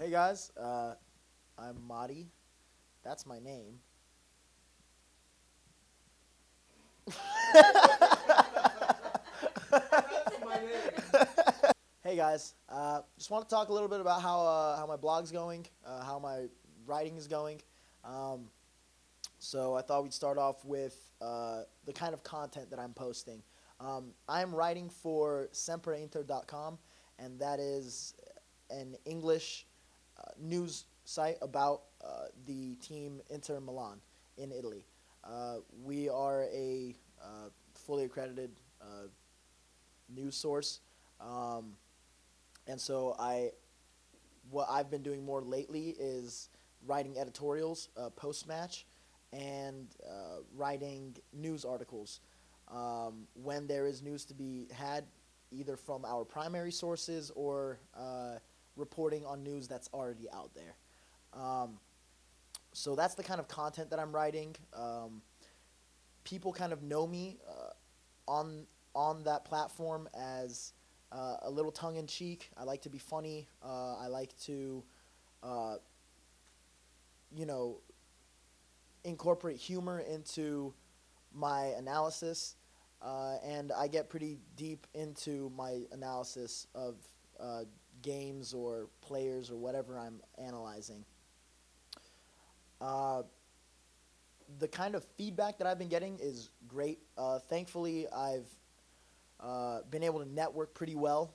Hey guys, I'm Mahdi. That's my name. Hey guys, just want to talk a little bit about how my blog's going, how my writing is going. Um, so I thought we'd start off with the kind of content that I'm posting. I'm writing for sempreinter.com, and that is an English news site about the team Inter Milan in Italy. We are a fully accredited news source, um, and so what I've been doing more lately is writing editorials post match and writing news articles when there is news to be had, either from our primary sources or reporting on news that's already out there. Um, so that's the kind of content that I'm writing. People kind of know me on that platform as a little tongue in cheek. I like to be funny. I like to, uh, you know, incorporate humor into my analysis, and I get pretty deep into my analysis of games or players or whatever I'm analyzing. Uh, the kind of feedback that I've been getting is great. Thankfully, I've been able to network pretty well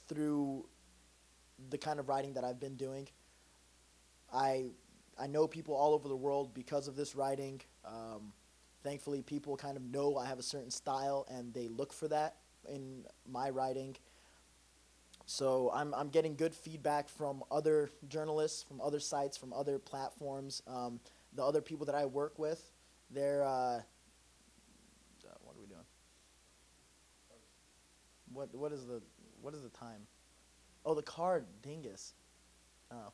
through the kind of writing that I've been doing. I I know people all over the world because of this writing. Thankfully, people kind of know I have a certain style and they look for that in my writing. So I'm getting good feedback from other journalists, from other sites, from other platforms. The other people that I work with, they're what are we doing? What is the time? Oh, the card, dingus. Oh.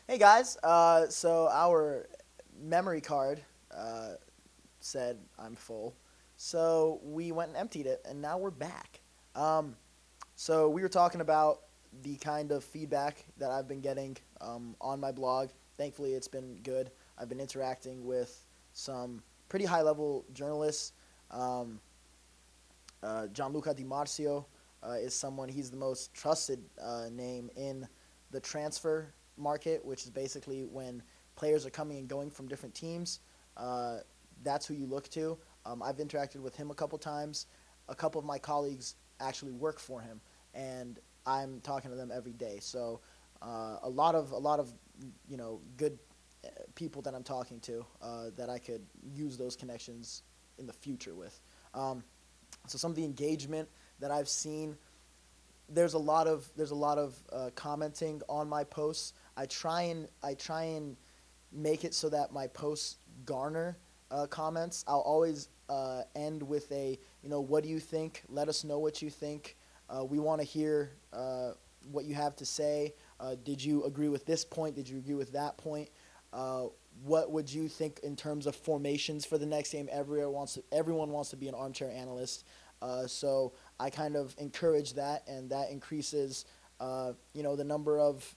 Hey guys, so our memory card uh, said I'm full, so we went and emptied it, and now we're back. Um, so we were talking about the kind of feedback that I've been getting on my blog. Thankfully, it's been good. I've been interacting with some pretty high-level journalists. Um, Gianluca Di Marzio is someone, he's the most trusted name in the transfer market, which is basically when players are coming and going from different teams. Uh, that's who you look to. I've interacted with him a couple times. A couple of my colleagues actually work for him, and I'm talking to them every day. So a lot of good people that I'm talking to that I could use those connections in the future with. Um, so some of the engagement that I've seen, there's a lot of commenting on my posts. I try and make it so that my posts garner comments. I'll always end with what do you think? Let us know what you think. We want to hear what you have to say. Did you agree with this point? Did you agree with that point? Uh, what would you think in terms of formations for the next game? Everyone wants to be an armchair analyst. So I kind of encourage that, and that increases, the number of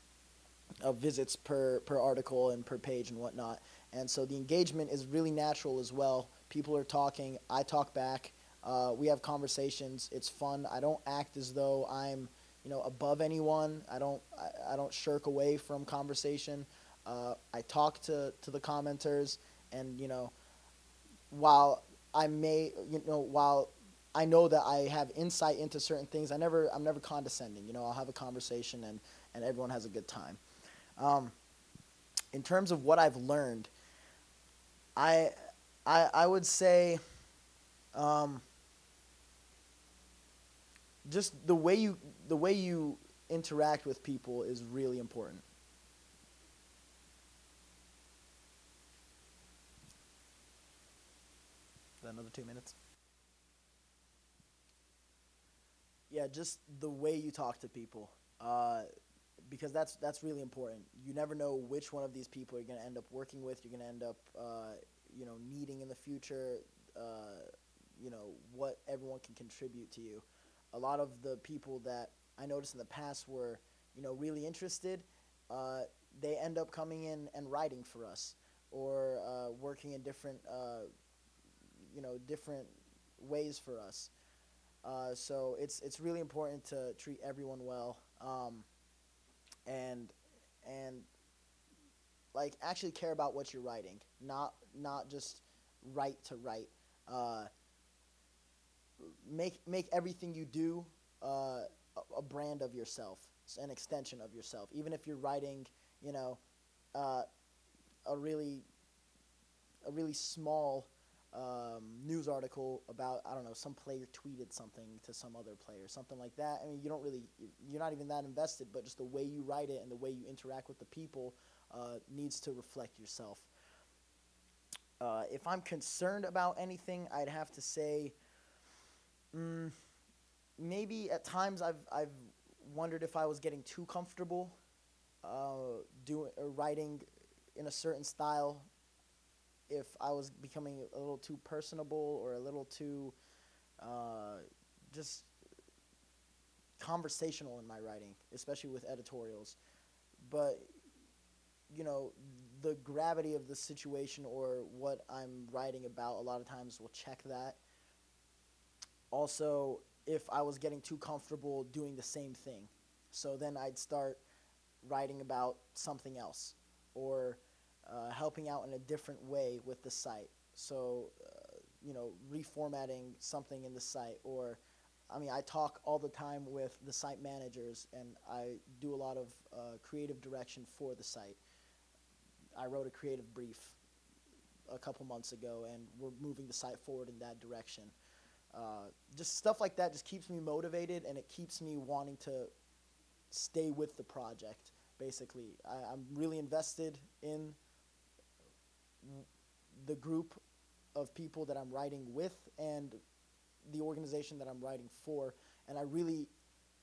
visits per article and per page and whatnot. And so the engagement is really natural as well. People are talking. I talk back. We have conversations. It's fun. I don't act as though I'm, above anyone. I don't shirk away from conversation. I talk to the commenters, and while while I know that I have insight into certain things, I'm never condescending. I'll have a conversation, and everyone has a good time. Um, in terms of what I've learned, I I would say, um, just the way you interact with people is really important. Is that another 2 minutes? Yeah, just the way you talk to people, because that's really important. You never know which one of these people you're going to end up working with. You're going to end up, needing in the future. What everyone can contribute to you. A lot of the people that I noticed in the past were, really interested, uh, they end up coming in and writing for us, or working in different ways for us. So it's really important to treat everyone well, and and like actually care about what you're writing, not just write to write. Uh, make everything you do a brand of yourself, an extension of yourself. Even if you're writing, you know, uh, a really small news article about, I don't know, some player tweeted something to some other player, something like that. I mean, you're not even that invested, but just the way you write it and the way you interact with the people needs to reflect yourself. If I'm concerned about anything, I'd have to say, mm, maybe at times I've wondered if I was getting too comfortable doing or writing in a certain style, if I was becoming a little too personable or a little too uh, just conversational in my writing, especially with editorials. But you know, the gravity of the situation or what I'm writing about a lot of times will check that. Also, if I was getting too comfortable doing the same thing, so then I'd start writing about something else, or helping out in a different way with the site. So, reformatting something in the site, or I mean, I talk all the time with the site managers, and I do a lot of creative direction for the site. I wrote a creative brief a couple months ago, and we're moving the site forward in that direction. Just stuff like that just keeps me motivated, and it keeps me wanting to stay with the project. Basically, I'm really invested in the group of people that I'm writing with and the organization that I'm writing for, and I really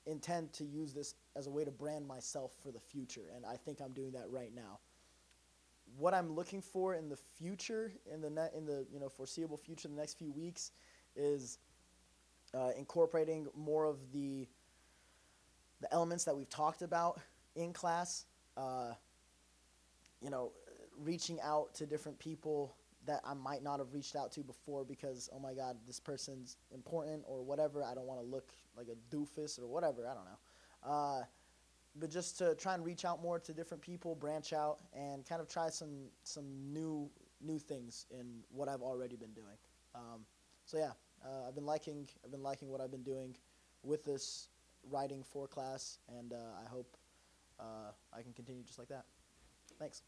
intend to use this as a way to brand myself for the future, and I think I'm doing that right now. What I'm looking for in the future, in the foreseeable future, the next few weeks, is incorporating more of the elements that we've talked about in class. Uh, you know, Reaching out to different people that I might not have reached out to before because, oh my God, this person's important or whatever. I don't want to look like a doofus or whatever. I don't know. But just to try and reach out more to different people, branch out, and kind of try some new things in what I've already been doing. So yeah, I've been liking what I've been doing with this writing for class, and I hope I can continue just like that. Thanks.